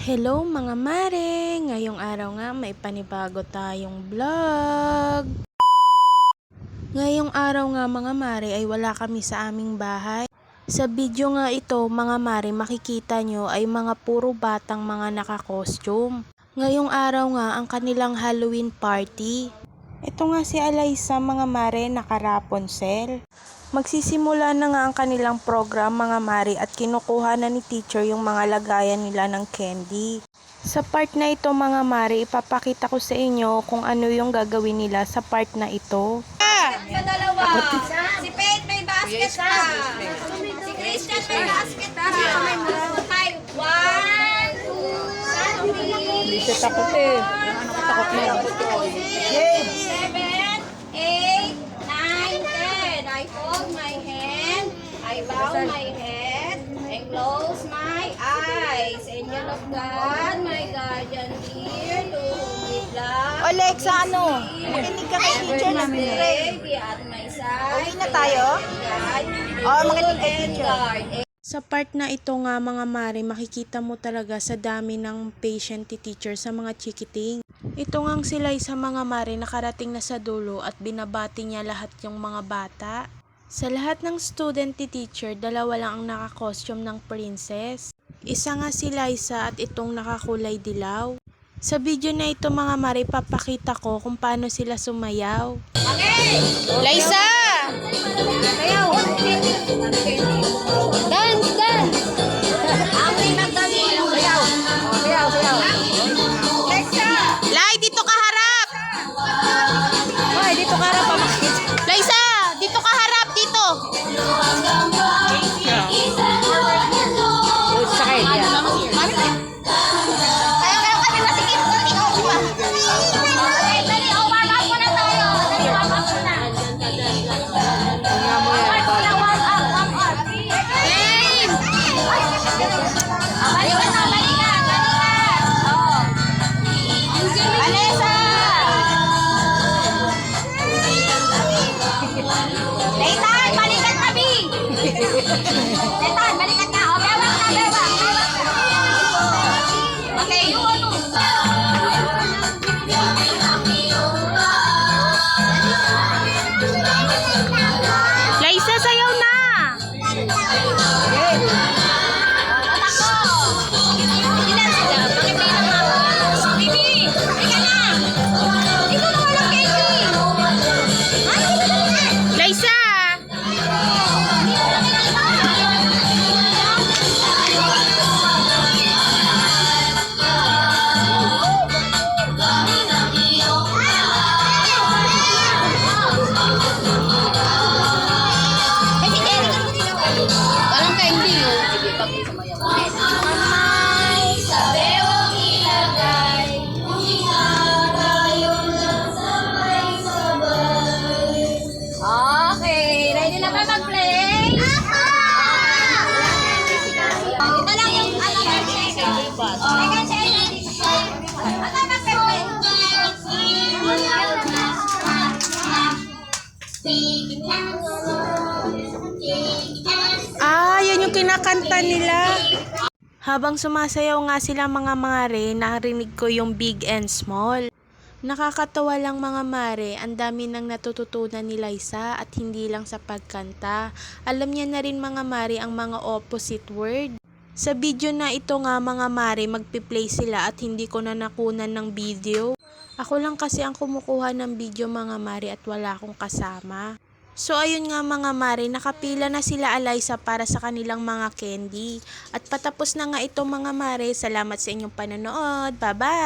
Hello mga mare! Ngayong araw nga may panibago tayong vlog. Ngayong araw nga mga mare ay wala kami sa aming bahay. Sa video nga ito mga mare makikita nyo ay mga puro batang mga naka-costume. Ngayong araw nga ang kanilang Halloween party. Ito nga si Alaysa mga mare naka-Rapunzel. Magsisimula na nga ang kanilang program mga mare at kinukuha na ni teacher yung mga lagayan nila ng candy. Sa part na ito mga mare, ipapakita ko sa inyo kung ano yung gagawin nila sa part na ito. Si Faith may basket pa. Si Christian may basket pa. Okay, 1, 2, 3, Hindi siya takot eh. Takot na yan. 7, 8, 9, 10. I hold my hand. I bow my head. And close my eyes. Angel of God, my guardian dear, to whom we love. Alexa, ano? Makinig ka kay teacher na Be at my side. Uwi na tayo? Oo, makinig kay teacher. Sa part na ito nga mga mare, makikita mo talaga sa dami ng patient ni teacher sa mga chikiting. Ito nga sila sa mga mare nakarating na sa dulo at binabati niya lahat yung mga bata. Sa lahat ng student ni teacher, dalawa lang ang naka-costume ng princess. Isa nga si Liza at itong nakakulay dilaw. Sa video na ito mga mare, papakita ko kung paano sila sumayaw. Liza! Dance, dance! Lai, dito ka harap! Ay, dito ka harap. Liza, dito ka harap, dito! Sakay, Kaya kami masikip ko, ikaw ba? Dali, warm up muna tayo. Dali, warm up muna. Warm up. Game! Balikan na, balikan. Oo. Vanessa! Leitan, balikan kami! Leitan, balikan ka. O, bewak na, bewak. Okay, yung ano? Liza, sayaw na! Liza! Parang candy yun. Sa bewang ilagay, okay, ready na ba mag-play? Ito lang yung second Yan yung kinakanta nila. Habang sumasayaw nga sila mga mare, narinig ko yung big and small. Nakakatawa lang mga mare, ang dami nang natututunan ni Liza at hindi lang sa pagkanta. Alam niya na rin mga mare ang mga opposite word. Sa video na ito nga mga mare, magpi-play sila at hindi ko na nakunan ng video. Ako lang kasi ang kumukuha ng video mga mare at wala akong kasama. So ayun nga mga mare, nakapila na sila Alaysa para sa kanilang mga candy. At patapos na nga ito mga mare, salamat sa inyong panonood. Bye bye!